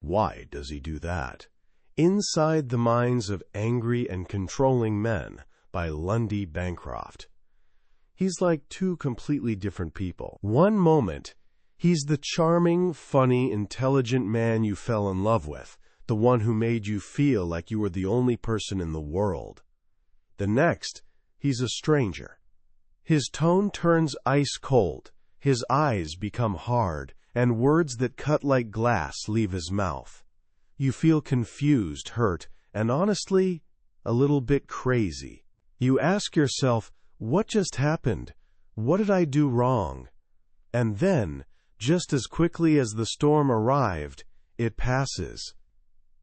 Why does he do that? Inside the Minds of Angry and Controlling Men by Lundy Bancroft. He's like two completely different people. One moment, he's the charming, funny, intelligent man you fell in love with, the one who made you feel like you were the only person in the world. The next, he's a stranger. His tone turns ice cold, his eyes become hard, and words that cut like glass leave his mouth. You feel confused, hurt, and honestly, a little bit crazy. You ask yourself, what just happened? What did I do wrong? And then, just as quickly as the storm arrived, it passes.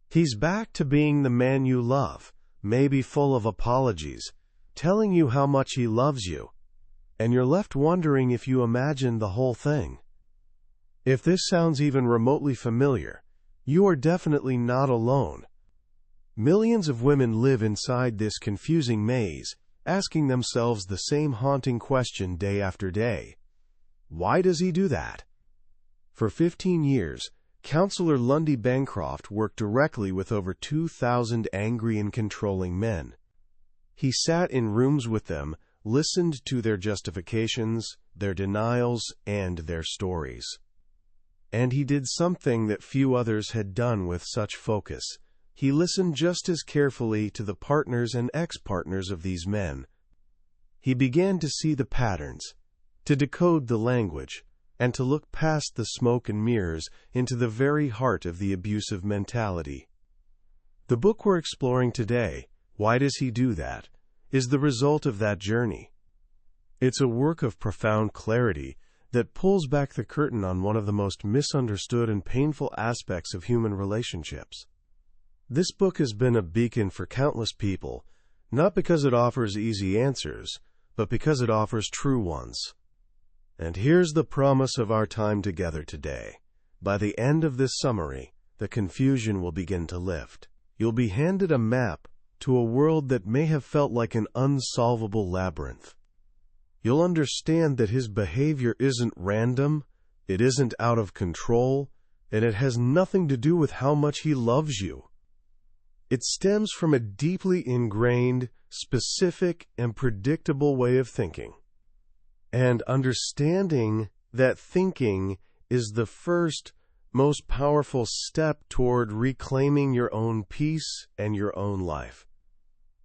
He's back to being the man you love, maybe full of apologies, telling you how much he loves you, and you're left wondering if you imagined the whole thing. If this sounds even remotely familiar, you are definitely not alone. Millions of women live inside this confusing maze, asking themselves the same haunting question day after day. Why does he do that? For 15 years, counselor Lundy Bancroft worked directly with over 2,000 angry and controlling men. He sat in rooms with them, listened to their justifications, their denials, and their stories. And he did something that few others had done with such focus. He listened just as carefully to the partners and ex-partners of these men. He began to see the patterns, to decode the language, and to look past the smoke and mirrors into the very heart of the abusive mentality. The book we're exploring today, Why Does He Do That?, is the result of that journey. It's a work of profound clarity that pulls back the curtain on one of the most misunderstood and painful aspects of human relationships. This book has been a beacon for countless people, not because it offers easy answers, but because it offers true ones. And here's the promise of our time together today. By the end of this summary, the confusion will begin to lift. You'll be handed a map to a world that may have felt like an unsolvable labyrinth. You'll understand that his behavior isn't random, it isn't out of control, and it has nothing to do with how much he loves you. It stems from a deeply ingrained, specific, and predictable way of thinking. And understanding that thinking is the first, most powerful step toward reclaiming your own peace and your own life.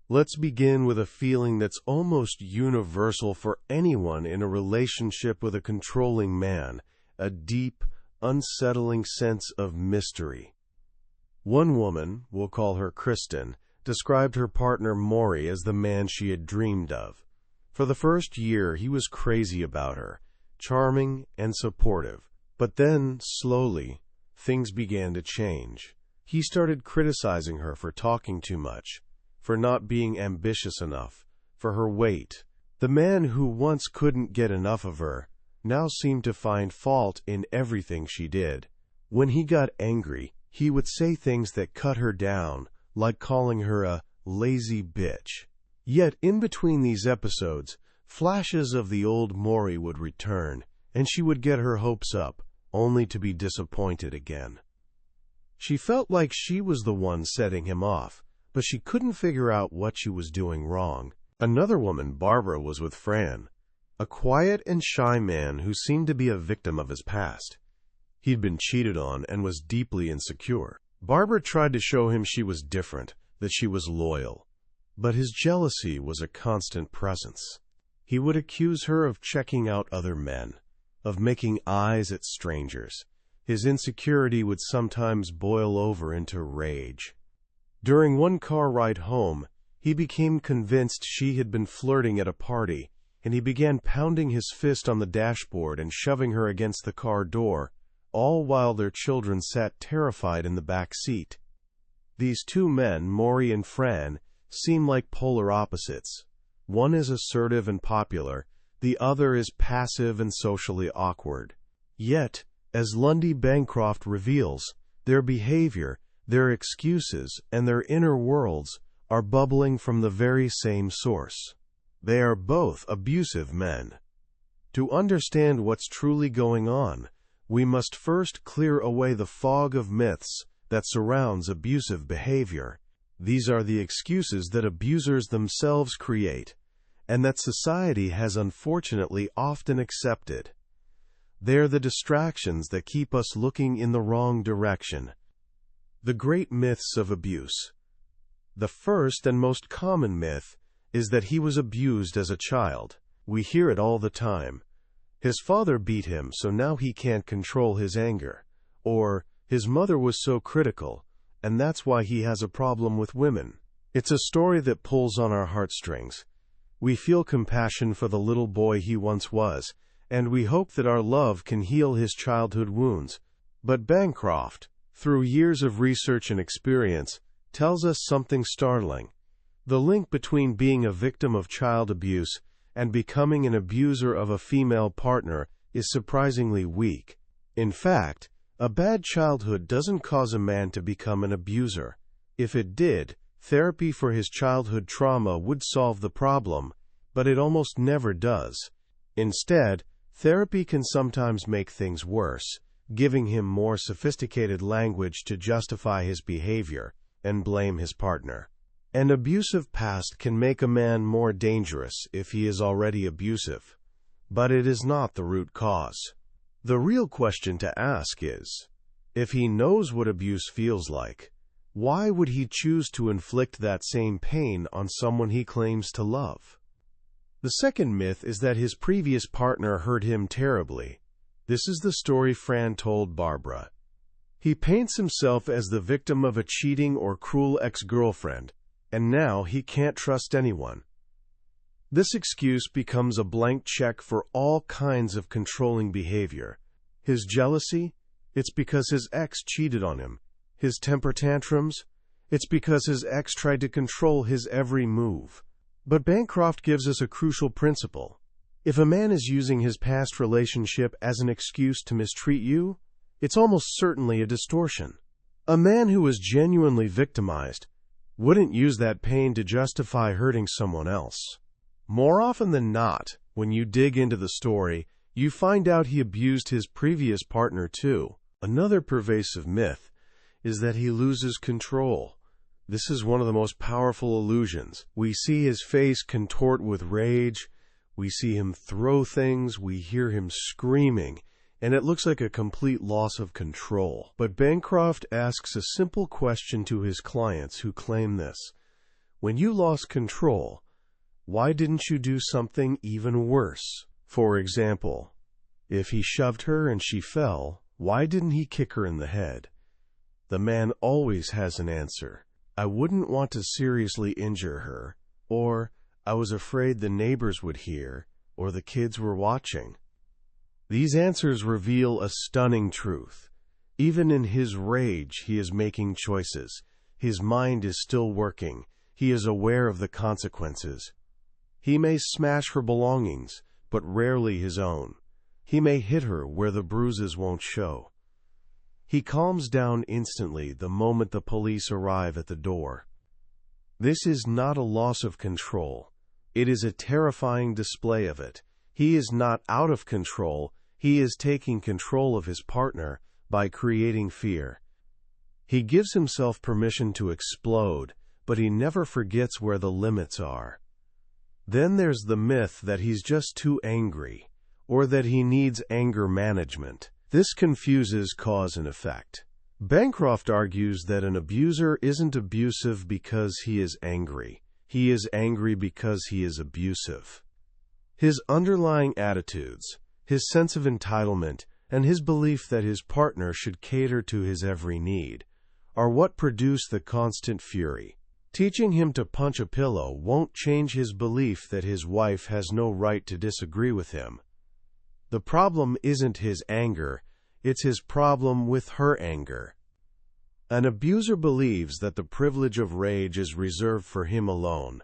Let's begin with a feeling that's almost universal for anyone in a relationship with a controlling man, a deep, unsettling sense of mystery. One woman, we'll call her Kristen, described her partner Maury as the man she had dreamed of. For the first year, he was crazy about her, charming and supportive. But then, slowly, things began to change. He started criticizing her for talking too much, for not being ambitious enough, for her weight. The man who once couldn't get enough of her now seemed to find fault in everything she did. When he got angry, he would say things that cut her down, like calling her a lazy bitch. Yet in between these episodes, flashes of the old Maury would return, and she would get her hopes up, only to be disappointed again. She felt like she was the one setting him off, but she couldn't figure out what she was doing wrong. Another woman, Barbara, was with Fran, a quiet and shy man who seemed to be a victim of his past. He'd been cheated on and was deeply insecure. Barbara tried to show him she was different, that she was loyal. But his jealousy was a constant presence. He would accuse her of checking out other men, of making eyes at strangers. His insecurity would sometimes boil over into rage. During one car ride home, he became convinced she had been flirting at a party, and he began pounding his fist on the dashboard and shoving her against the car door, all while their children sat terrified in the back seat. These two men, Maury and Fran, seem like polar opposites. One is assertive and popular, the other is passive and socially awkward. Yet, as Lundy Bancroft reveals, their behavior, their excuses, and their inner worlds are bubbling from the very same source. They are both abusive men. To understand what's truly going on, we must first clear away the fog of myths that surrounds abusive behavior. These are the excuses that abusers themselves create, and that society has unfortunately often accepted. They're the distractions that keep us looking in the wrong direction. The great myths of abuse. The first and most common myth is that he was abused as a child. We hear it all the time. His father beat him, so now he can't control his anger. Or, his mother was so critical, and that's why he has a problem with women. It's a story that pulls on our heartstrings. We feel compassion for the little boy he once was, and we hope that our love can heal his childhood wounds. But Bancroft, through years of research and experience, tells us something startling. The link between being a victim of child abuse and becoming an abuser of a female partner is surprisingly weak. In fact, a bad childhood doesn't cause a man to become an abuser. If it did, therapy for his childhood trauma would solve the problem, but it almost never does. Instead, therapy can sometimes make things worse, giving him more sophisticated language to justify his behavior and blame his partner. An abusive past can make a man more dangerous if he is already abusive, but it is not the root cause. The real question to ask is, if he knows what abuse feels like, why would he choose to inflict that same pain on someone he claims to love? The second myth is that his previous partner hurt him terribly. This is the story Fran told Barbara. He paints himself as the victim of a cheating or cruel ex-girlfriend, and now he can't trust anyone. This excuse becomes a blank check for all kinds of controlling behavior. His jealousy? It's because his ex cheated on him. His temper tantrums? It's because his ex tried to control his every move. But Bancroft gives us a crucial principle. If a man is using his past relationship as an excuse to mistreat you, it's almost certainly a distortion. A man who is genuinely victimized wouldn't use that pain to justify hurting someone else. More often than not, when you dig into the story, you find out he abused his previous partner too. Another pervasive myth is that he loses control. This is one of the most powerful illusions. We see his face contort with rage, we see him throw things, we hear him screaming, and it looks like a complete loss of control. But Bancroft asks a simple question to his clients who claim this. When you lost control, why didn't you do something even worse? For example, if he shoved her and she fell, why didn't he kick her in the head? The man always has an answer. I wouldn't want to seriously injure her, or I was afraid the neighbors would hear, or the kids were watching. These answers reveal a stunning truth. Even in his rage, he is making choices. His mind is still working. He is aware of the consequences. He may smash her belongings, but rarely his own. He may hit her where the bruises won't show. He calms down instantly the moment the police arrive at the door. This is not a loss of control. It is a terrifying display of it. He is not out of control. He is taking control of his partner by creating fear. He gives himself permission to explode, but he never forgets where the limits are. Then there's the myth that he's just too angry, or that he needs anger management. This confuses cause and effect. Bancroft argues that an abuser isn't abusive because he is angry. He is angry because he is abusive. His underlying attitudes, his sense of entitlement, and his belief that his partner should cater to his every need are what produce the constant fury. Teaching him to punch a pillow won't change his belief that his wife has no right to disagree with him. The problem isn't his anger, it's his problem with her anger. An abuser believes that the privilege of rage is reserved for him alone.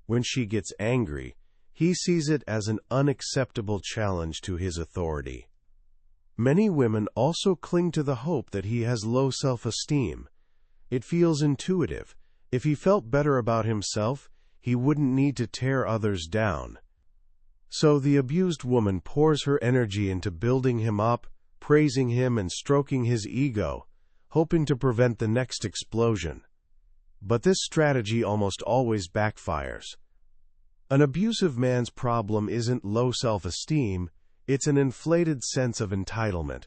When she gets angry, he sees it as an unacceptable challenge to his authority. Many women also cling to the hope that he has low self-esteem. It feels intuitive. If he felt better about himself, he wouldn't need to tear others down. So the abused woman pours her energy into building him up, praising him and stroking his ego, hoping to prevent the next explosion. But this strategy almost always backfires. An abusive man's problem isn't low self-esteem, it's an inflated sense of entitlement.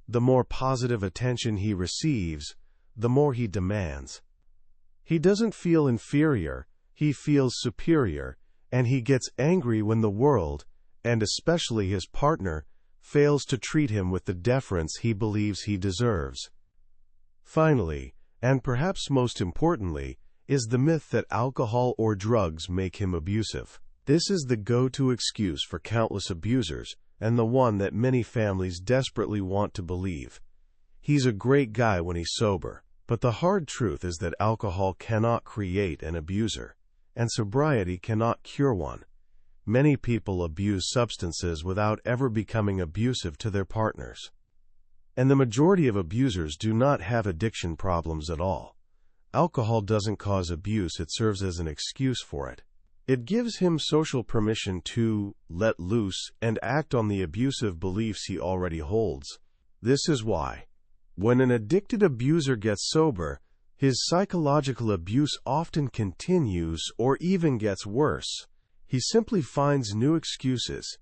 The more positive attention he receives, the more he demands. He doesn't feel inferior, he feels superior, and he gets angry when the world, and especially his partner, fails to treat him with the deference he believes he deserves. Finally, and perhaps most importantly, is the myth that alcohol or drugs make him abusive. This is the go-to excuse for countless abusers, and the one that many families desperately want to believe. He's a great guy when he's sober, but the hard truth is that alcohol cannot create an abuser, and sobriety cannot cure one. Many people abuse substances without ever becoming abusive to their partners. And the majority of abusers do not have addiction problems at all. Alcohol doesn't cause abuse, it serves as an excuse for it. It gives him social permission to let loose and act on the abusive beliefs he already holds. This is why, when an addicted abuser gets sober, his psychological abuse often continues or even gets worse. He simply finds new excuses,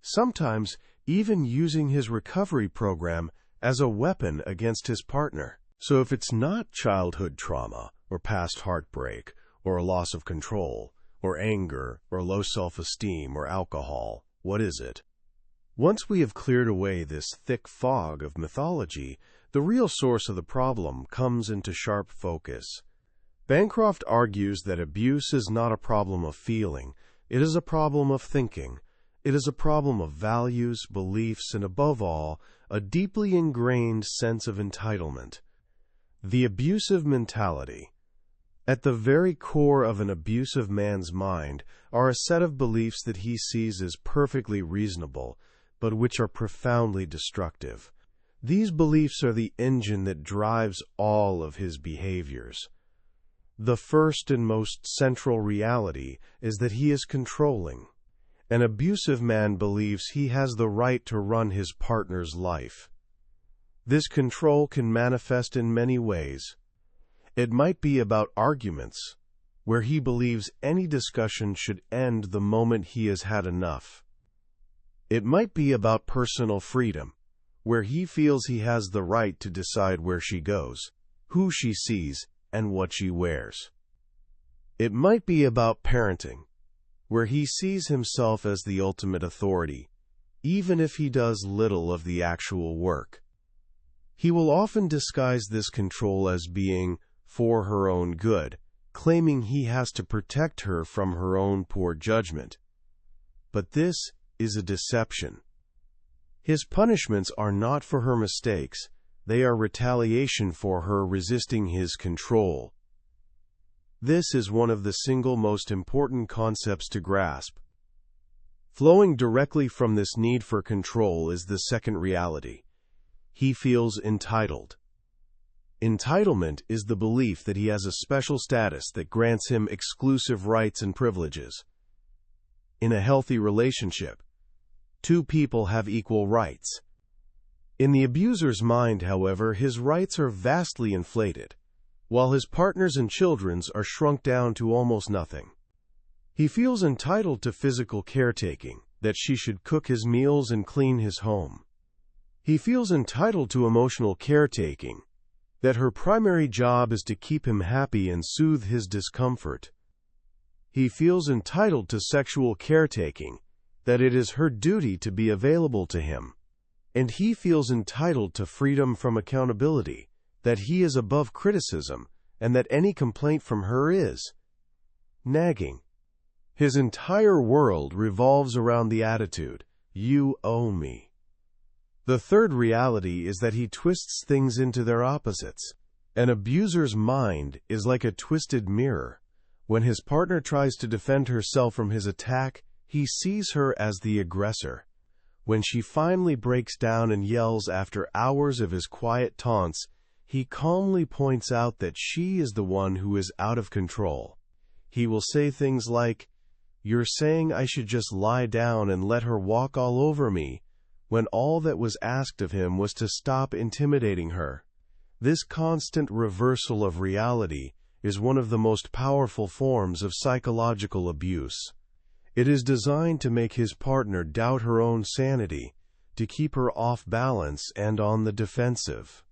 sometimes even using his recovery program as a weapon against his partner. So if it's not childhood trauma, or past heartbreak, or a loss of control, or anger, or low self-esteem, or alcohol, what is it? Once we have cleared away this thick fog of mythology, the real source of the problem comes into sharp focus. Bancroft argues that abuse is not a problem of feeling, it is a problem of thinking. It is a problem of values, beliefs, and above all, a deeply ingrained sense of entitlement. The abusive mentality. At the very core of an abusive man's mind are a set of beliefs that he sees as perfectly reasonable, but which are profoundly destructive. These beliefs are the engine that drives all of his behaviors. The first and most central reality is that he is controlling. An abusive man believes he has the right to run his partner's life. This control can manifest in many ways. It might be about arguments, where he believes any discussion should end the moment he has had enough. It might be about personal freedom, where he feels he has the right to decide where she goes, who she sees, and what she wears. It might be about parenting, where he sees himself as the ultimate authority, even if he does little of the actual work. He will often disguise this control as being for her own good, claiming he has to protect her from her own poor judgment. But this is a deception. His punishments are not for her mistakes, they are retaliation for her resisting his control. This is one of the single most important concepts to grasp. Flowing directly from this need for control is the second reality. He feels entitled. Entitlement is the belief that he has a special status that grants him exclusive rights and privileges. In a healthy relationship, two people have equal rights. In the abuser's mind, however, his rights are vastly inflated, while his partner's and children's are shrunk down to almost nothing. He feels entitled to physical caretaking, that she should cook his meals and clean his home. He feels entitled to emotional caretaking, that her primary job is to keep him happy and soothe his discomfort. He feels entitled to sexual caretaking, that it is her duty to be available to him. And he feels entitled to freedom from accountability, that he is above criticism, and that any complaint from her is nagging. His entire world revolves around the attitude, "You owe me." The third reality is that he twists things into their opposites. An abuser's mind is like a twisted mirror. When his partner tries to defend herself from his attack, he sees her as the aggressor. When she finally breaks down and yells after hours of his quiet taunts, he calmly points out that she is the one who is out of control. He will say things like, "You're saying I should just lie down and let her walk all over me," when all that was asked of him was to stop intimidating her. This constant reversal of reality is one of the most powerful forms of psychological abuse. It is designed to make his partner doubt her own sanity, to keep her off balance and on the defensive.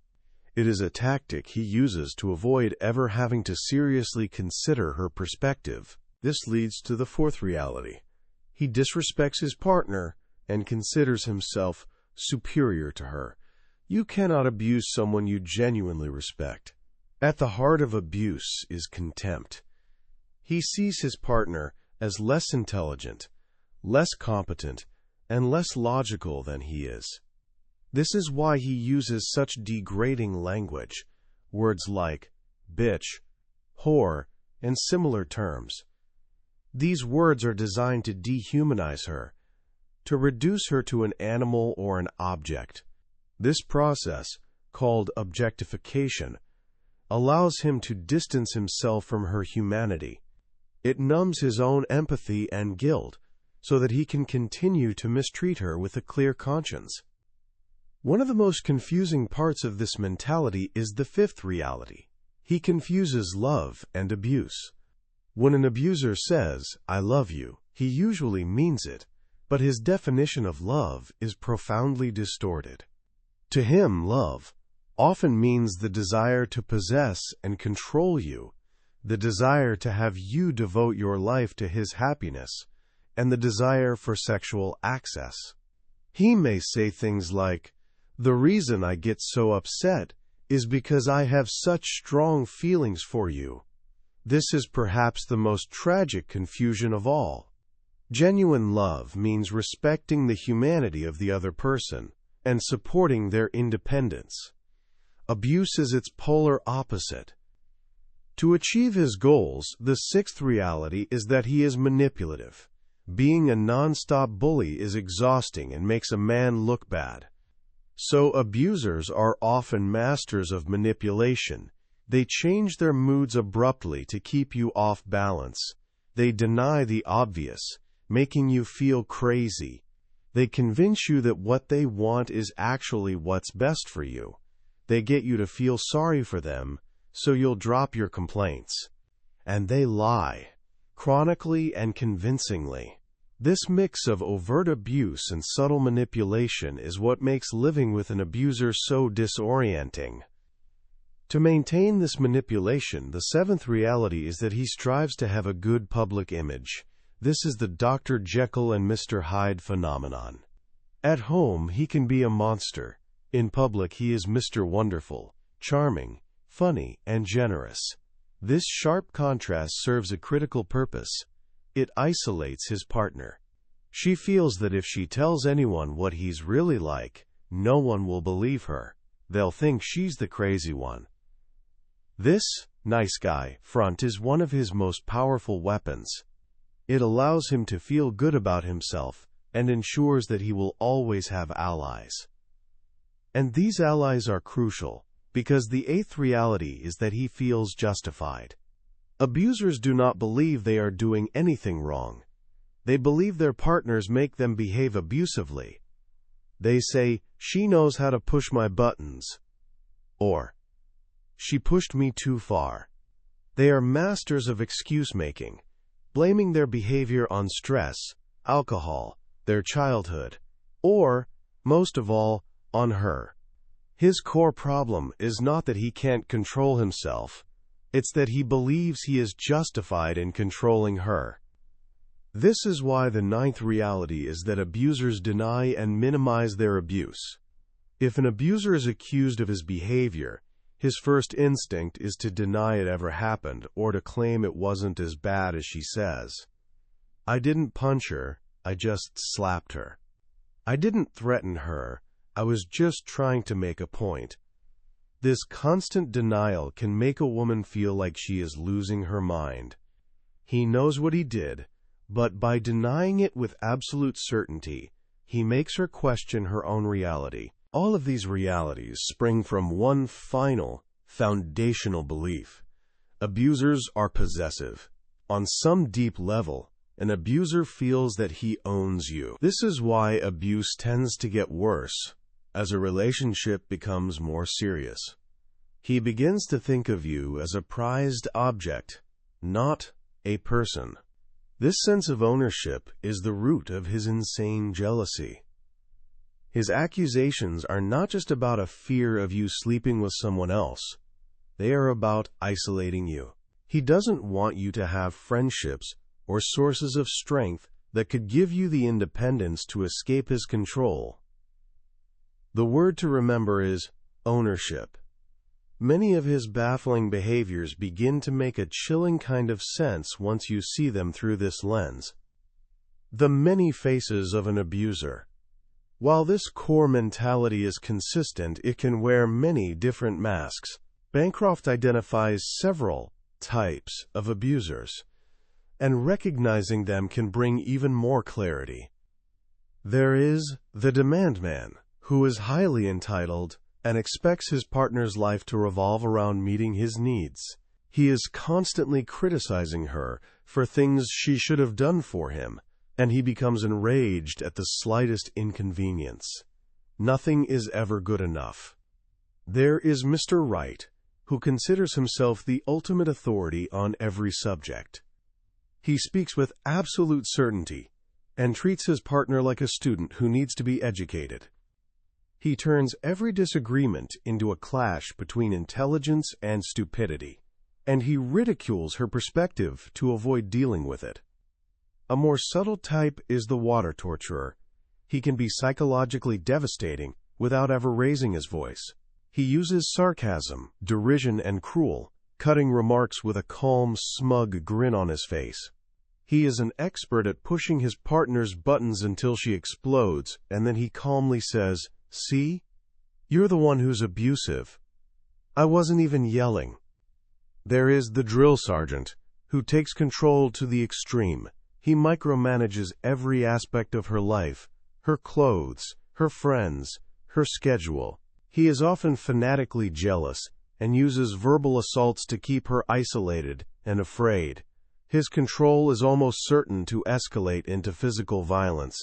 It is a tactic he uses to avoid ever having to seriously consider her perspective. This leads to the fourth reality. He disrespects his partner and considers himself superior to her. You cannot abuse someone you genuinely respect. At the heart of abuse is contempt. He sees his partner as less intelligent, less competent, and less logical than he is. This is why he uses such degrading language, words like bitch, whore, and similar terms. These words are designed to dehumanize her, to reduce her to an animal or an object. This process, called objectification, allows him to distance himself from her humanity. It numbs his own empathy and guilt so that he can continue to mistreat her with a clear conscience. One of the most confusing parts of this mentality is the fifth reality. He confuses love and abuse. When an abuser says, "I love you," he usually means it, but his definition of love is profoundly distorted. To him, love often means the desire to possess and control you, the desire to have you devote your life to his happiness, and the desire for sexual access. He may say things like, "The reason I get so upset is because I have such strong feelings for you." This is perhaps the most tragic confusion of all. Genuine love means respecting the humanity of the other person and supporting their independence. Abuse is its polar opposite. To achieve his goals, the sixth reality is that he is manipulative. Being a non-stop bully is exhausting and makes a man look bad. So abusers are often masters of manipulation. They change their moods abruptly to keep you off balance. They deny the obvious, making you feel crazy. They convince you that what they want is actually what's best for you. They get you to feel sorry for them, so you'll drop your complaints. And they lie, chronically and convincingly. This mix of overt abuse and subtle manipulation is what makes living with an abuser so disorienting. To maintain this manipulation, the seventh reality is that he strives to have a good public image. This is the Dr. Jekyll and Mr. Hyde phenomenon. At home, he can be a monster. In public, he is Mr. Wonderful, charming, funny, and generous. This sharp contrast serves a critical purpose. It isolates his partner. She feels that if she tells anyone what he's really like, no one will believe her. They'll think she's the crazy one. This nice guy front is one of his most powerful weapons. It allows him to feel good about himself and ensures that he will always have allies. And these allies are crucial, because the eighth reality is that he feels justified. Abusers do not believe they are doing anything wrong. They believe their partners make them behave abusively. They say, "She knows how to push my buttons," or "She pushed me too far." They are masters of excuse-making, blaming their behavior on stress, alcohol, their childhood, or, most of all, on her. His core problem is not that he can't control himself. It's that he believes he is justified in controlling her. This is why the ninth reality is that abusers deny and minimize their abuse. If an abuser is accused of his behavior, his first instinct is to deny it ever happened or to claim it wasn't as bad as she says. "I didn't punch her, I just slapped her. I didn't threaten her, I was just trying to make a point." This constant denial can make a woman feel like she is losing her mind. He knows what he did, but by denying it with absolute certainty, he makes her question her own reality. All of these realities spring from one final, foundational belief. Abusers are possessive. On some deep level, an abuser feels that he owns you. This is why abuse tends to get worse as a relationship becomes more serious. He begins to think of you as a prized object, not a person. This sense of ownership is the root of his insane jealousy. His accusations are not just about a fear of you sleeping with someone else. They are about isolating you. He doesn't want you to have friendships or sources of strength that could give you the independence to escape his control. The word to remember is ownership. Many of his baffling behaviors begin to make a chilling kind of sense once you see them through this lens. The many faces of an abuser. While this core mentality is consistent, it can wear many different masks. Bancroft identifies several types of abusers, and recognizing them can bring even more clarity. There is the demand man, who is highly entitled and expects his partner's life to revolve around meeting his needs. He is constantly criticizing her for things she should have done for him, and he becomes enraged at the slightest inconvenience. Nothing is ever good enough. There is Mr. Right, who considers himself the ultimate authority on every subject. He speaks with absolute certainty and treats his partner like a student who needs to be educated. He turns every disagreement into a clash between intelligence and stupidity, and he ridicules her perspective to avoid dealing with it. A more subtle type is the water torturer. He can be psychologically devastating without ever raising his voice. He uses sarcasm, derision, and cruel, cutting remarks with a calm, smug grin on his face. He is an expert at pushing his partner's buttons until she explodes, and then he calmly says, "See? You're the one who's abusive. I wasn't even yelling." There is the drill sergeant, who takes control to the extreme. He micromanages every aspect of her life, her clothes, her friends, her schedule. He is often fanatically jealous and uses verbal assaults to keep her isolated and afraid. His control is almost certain to escalate into physical violence.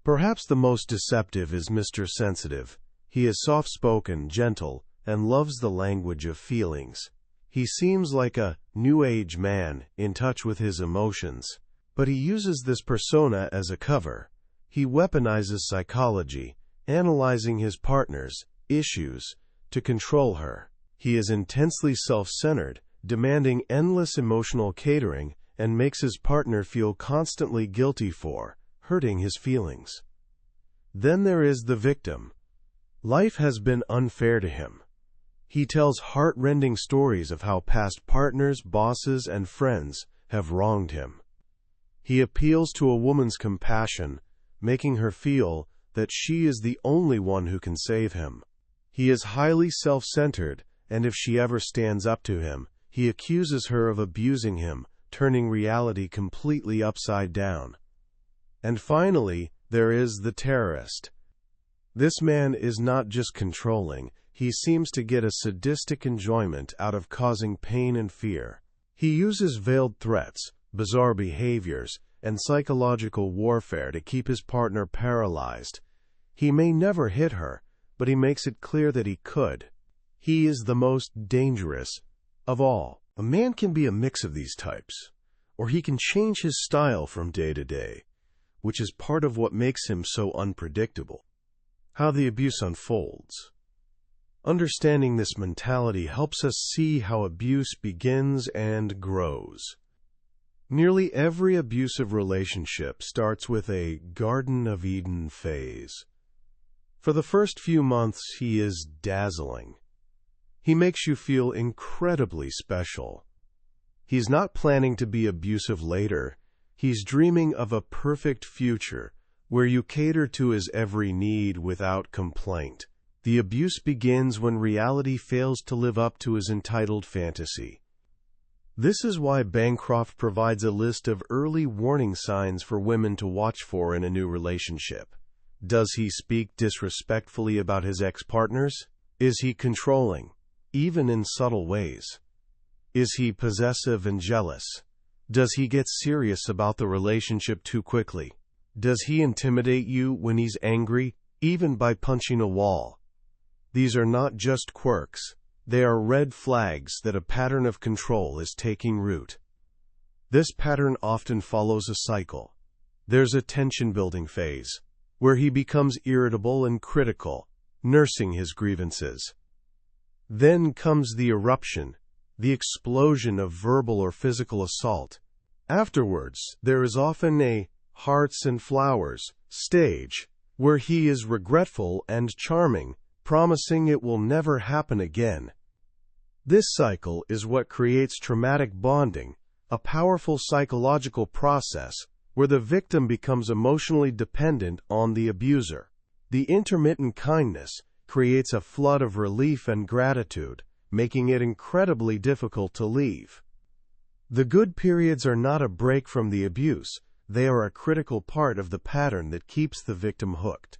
Perhaps the most deceptive is Mr. Sensitive. He is soft-spoken, gentle, and loves the language of feelings. He seems like a New Age man in touch with his emotions. But he uses this persona as a cover. He weaponizes psychology, analyzing his partner's issues to control her. He is intensely self-centered, demanding endless emotional catering, and makes his partner feel constantly guilty for hurting his feelings. Then there is the victim. Life has been unfair to him. He tells heart-rending stories of how past partners, bosses, and friends have wronged him. He appeals to a woman's compassion, making her feel that she is the only one who can save him. He is highly self-centered, and if she ever stands up to him, he accuses her of abusing him, turning reality completely upside down. And finally, there is the terrorist. This man is not just controlling, he seems to get a sadistic enjoyment out of causing pain and fear. He uses veiled threats, bizarre behaviors, and psychological warfare to keep his partner paralyzed. He may never hit her, but he makes it clear that he could. He is the most dangerous of all. A man can be a mix of these types, or he can change his style from day to day, which is part of what makes him so unpredictable. How the abuse unfolds. Understanding this mentality helps us see how abuse begins and grows. Nearly every abusive relationship starts with a Garden of Eden phase. For the first few months, he is dazzling. He makes you feel incredibly special. He's not planning to be abusive later. He's dreaming of a perfect future where you cater to his every need without complaint. The abuse begins when reality fails to live up to his entitled fantasy. This is why Bancroft provides a list of early warning signs for women to watch for in a new relationship. Does he speak disrespectfully about his ex-partners? Is he controlling, even in subtle ways? Is he possessive and jealous? Does he get serious about the relationship too quickly? Does he intimidate you when he's angry, even by punching a wall? These are not just quirks. They are red flags that a pattern of control is taking root. This pattern often follows a cycle. There's a tension-building phase, where he becomes irritable and critical, nursing his grievances. Then comes the eruption, the explosion of verbal or physical assault. Afterwards, there is often a hearts and flowers stage, where he is regretful and charming, promising it will never happen again. This cycle is what creates traumatic bonding, a powerful psychological process where the victim becomes emotionally dependent on the abuser. The intermittent kindness creates a flood of relief and gratitude, making it incredibly difficult to leave. The good periods are not a break from the abuse, they are a critical part of the pattern that keeps the victim hooked.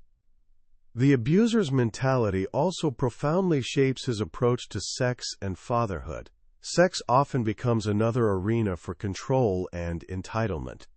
The abuser's mentality also profoundly shapes his approach to sex and fatherhood. Sex often becomes another arena for control and entitlement.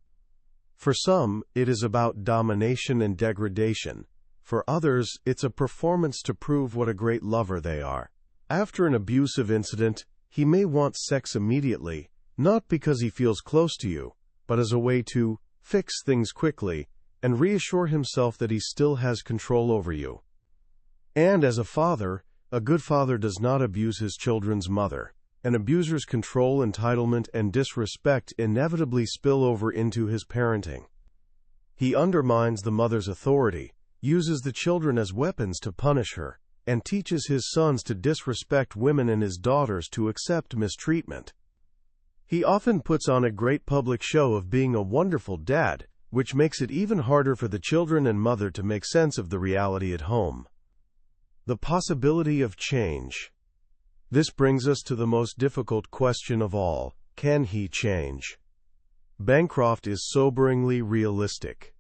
For some, it is about domination and degradation. For others, it's a performance to prove what a great lover they are. After an abusive incident, he may want sex immediately, not because he feels close to you, but as a way to fix things quickly and reassure himself that he still has control over you. And as a father, a good father does not abuse his children's mother. An abuser's control, entitlement, and disrespect inevitably spill over into his parenting. He undermines the mother's authority, uses the children as weapons to punish her, and teaches his sons to disrespect women and his daughters to accept mistreatment. He often puts on a great public show of being a wonderful dad, which makes it even harder for the children and mother to make sense of the reality at home. The possibility of change. This brings us to the most difficult question of all: can he change? Bancroft is soberingly realistic.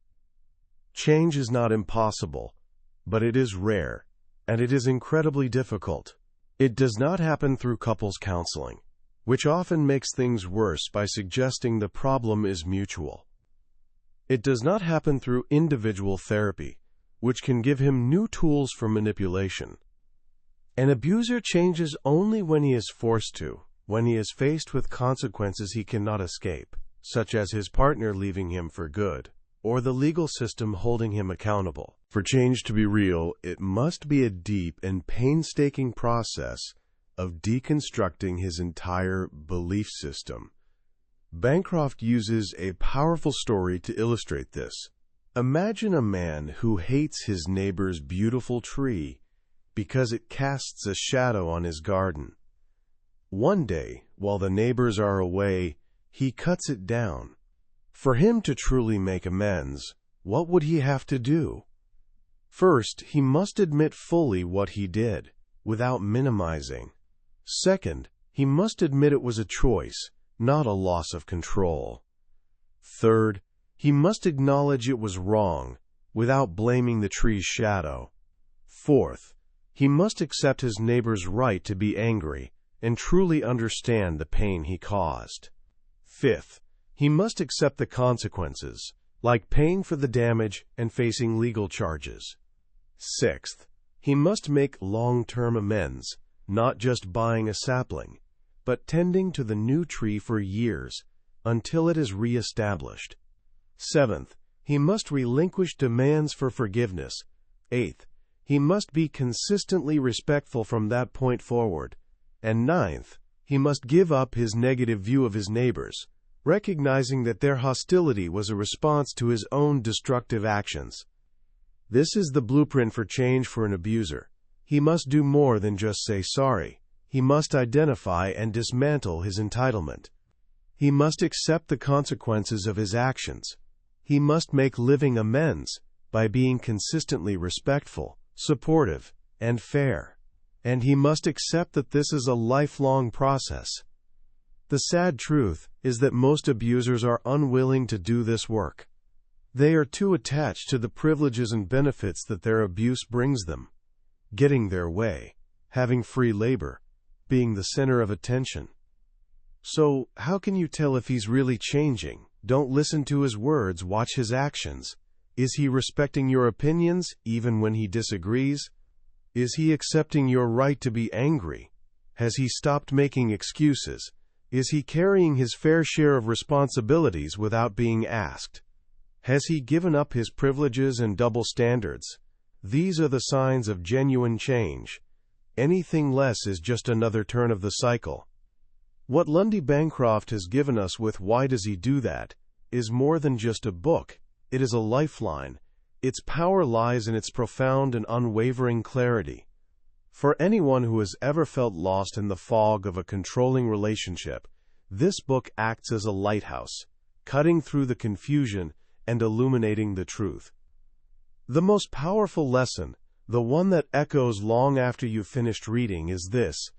Change is not impossible, but it is rare, and it is incredibly difficult. It does not happen through couples counseling, which often makes things worse by suggesting the problem is mutual. It does not happen through individual therapy, which can give him new tools for manipulation. An abuser changes only when he is forced to, when he is faced with consequences he cannot escape, such as his partner leaving him for good, or the legal system holding him accountable. For change to be real, it must be a deep and painstaking process of deconstructing his entire belief system. Bancroft uses a powerful story to illustrate this. Imagine a man who hates his neighbor's beautiful tree because it casts a shadow on his garden. One day, while the neighbors are away, he cuts it down. For him to truly make amends, what would he have to do? First, he must admit fully what he did, without minimizing. Second, he must admit it was a choice, not a loss of control. Third, he must acknowledge it was wrong, without blaming the tree's shadow. Fourth, he must accept his neighbor's right to be angry and truly understand the pain he caused. Fifth, he must accept the consequences, like paying for the damage and facing legal charges. Sixth, he must make long-term amends, not just buying a sapling, but tending to the new tree for years, until it is re-established. Seventh, he must relinquish demands for forgiveness. Eighth, he must be consistently respectful from that point forward. And ninth, he must give up his negative view of his neighbors, recognizing that their hostility was a response to his own destructive actions. This is the blueprint for change for an abuser. He must do more than just say sorry. He must identify and dismantle his entitlement. He must accept the consequences of his actions. He must make living amends by being consistently respectful, supportive, and fair. And he must accept that this is a lifelong process. The sad truth is that most abusers are unwilling to do this work. They are too attached to the privileges and benefits that their abuse brings them. Getting their way, having free labor, being the center of attention. So, how can you tell if he's really changing? Don't listen to his words, watch his actions. Is he respecting your opinions, even when he disagrees? Is he accepting your right to be angry? Has he stopped making excuses? Is he carrying his fair share of responsibilities without being asked? Has he given up his privileges and double standards? These are the signs of genuine change. Anything less is just another turn of the cycle. What Lundy Bancroft has given us with Why Does He Do That? Is more than just a book. It is a lifeline. Its power lies in its profound and unwavering clarity. For anyone who has ever felt lost in the fog of a controlling relationship, this book acts as a lighthouse, cutting through the confusion and illuminating the truth. The most powerful lesson, the one that echoes long after you've finished reading, is this: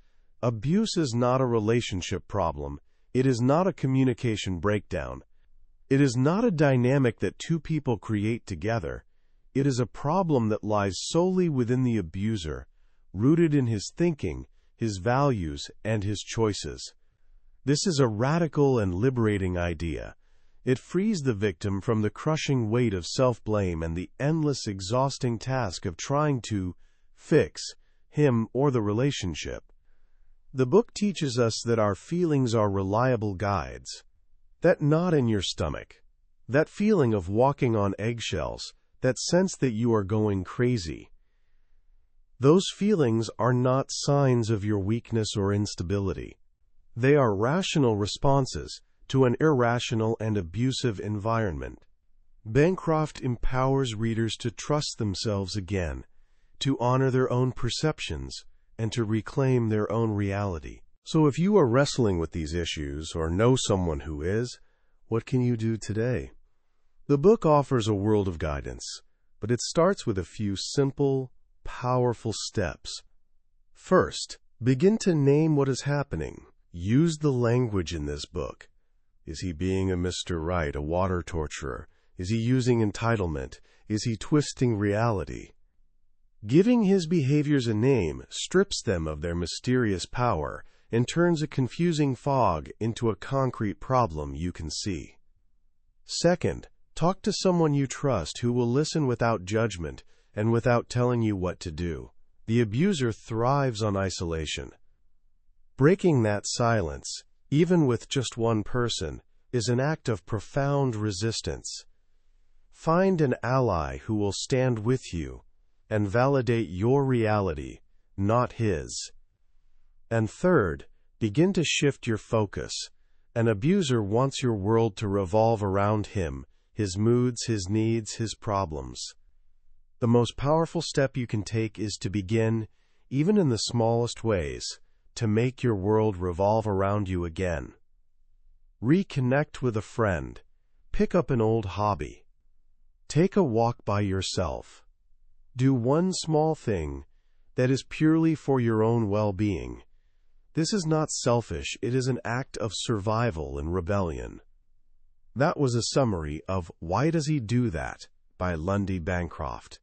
abuse is not a relationship problem. It is not a communication breakdown. It is not a dynamic that two people create together. It is a problem that lies solely within the abuser, rooted in his thinking, his values, and his choices. This is a radical and liberating idea. It frees the victim from the crushing weight of self-blame and the endless, exhausting task of trying to fix him or the relationship. The book teaches us that our feelings are reliable guides. That knot in your stomach, that feeling of walking on eggshells, that sense that you are going crazy, those feelings are not signs of your weakness or instability. They are rational responses to an irrational and abusive environment. Bancroft empowers readers to trust themselves again, to honor their own perceptions, and to reclaim their own reality. So if you are wrestling with these issues or know someone who is, what can you do today? The book offers a world of guidance, but it starts with a few simple, powerful steps. First, begin to name what is happening. Use the language in this book. Is he being a Mr. Right, a water torturer? Is he using entitlement? Is he twisting reality? Giving his behaviors a name strips them of their mysterious power and turns a confusing fog into a concrete problem you can see. Second, talk to someone you trust who will listen without judgment and without telling you what to do. The abuser thrives on isolation. Breaking that silence, even with just one person, is an act of profound resistance. Find an ally who will stand with you and validate your reality, not his. And third, begin to shift your focus. An abuser wants your world to revolve around him, his moods, his needs, his problems. The most powerful step you can take is to begin, even in the smallest ways, to make your world revolve around you again. Reconnect with a friend. Pick up an old hobby. Take a walk by yourself. Do one small thing that is purely for your own well-being. This is not selfish, it is an act of survival and rebellion. That was a summary of Why Does He Do That? By Lundy Bancroft.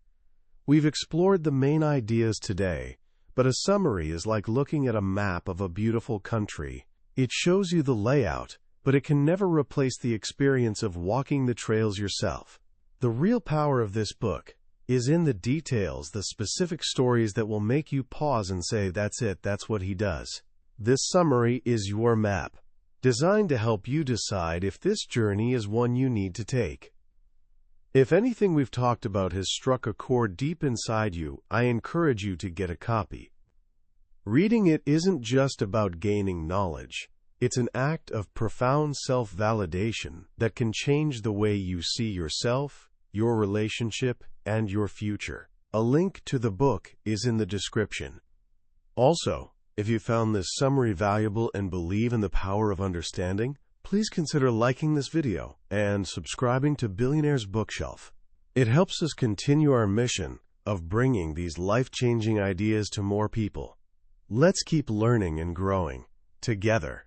We've explored the main ideas today, but a summary is like looking at a map of a beautiful country. It shows you the layout, but it can never replace the experience of walking the trails yourself. The real power of this book is in the details, the specific stories that will make you pause and say, that's it, that's what he does. This summary is your map, designed to help you decide if this journey is one you need to take. If anything we've talked about has struck a chord deep inside you, I encourage you to get a copy. Reading it isn't just about gaining knowledge. It's an act of profound self-validation that can change the way you see yourself, your relationship, and your future. A link to the book is in the description. Also, if you found this summary valuable and believe in the power of understanding, please consider liking this video and subscribing to Billionaire's Bookshelf. It helps us continue our mission of bringing these life-changing ideas to more people. Let's keep learning and growing together.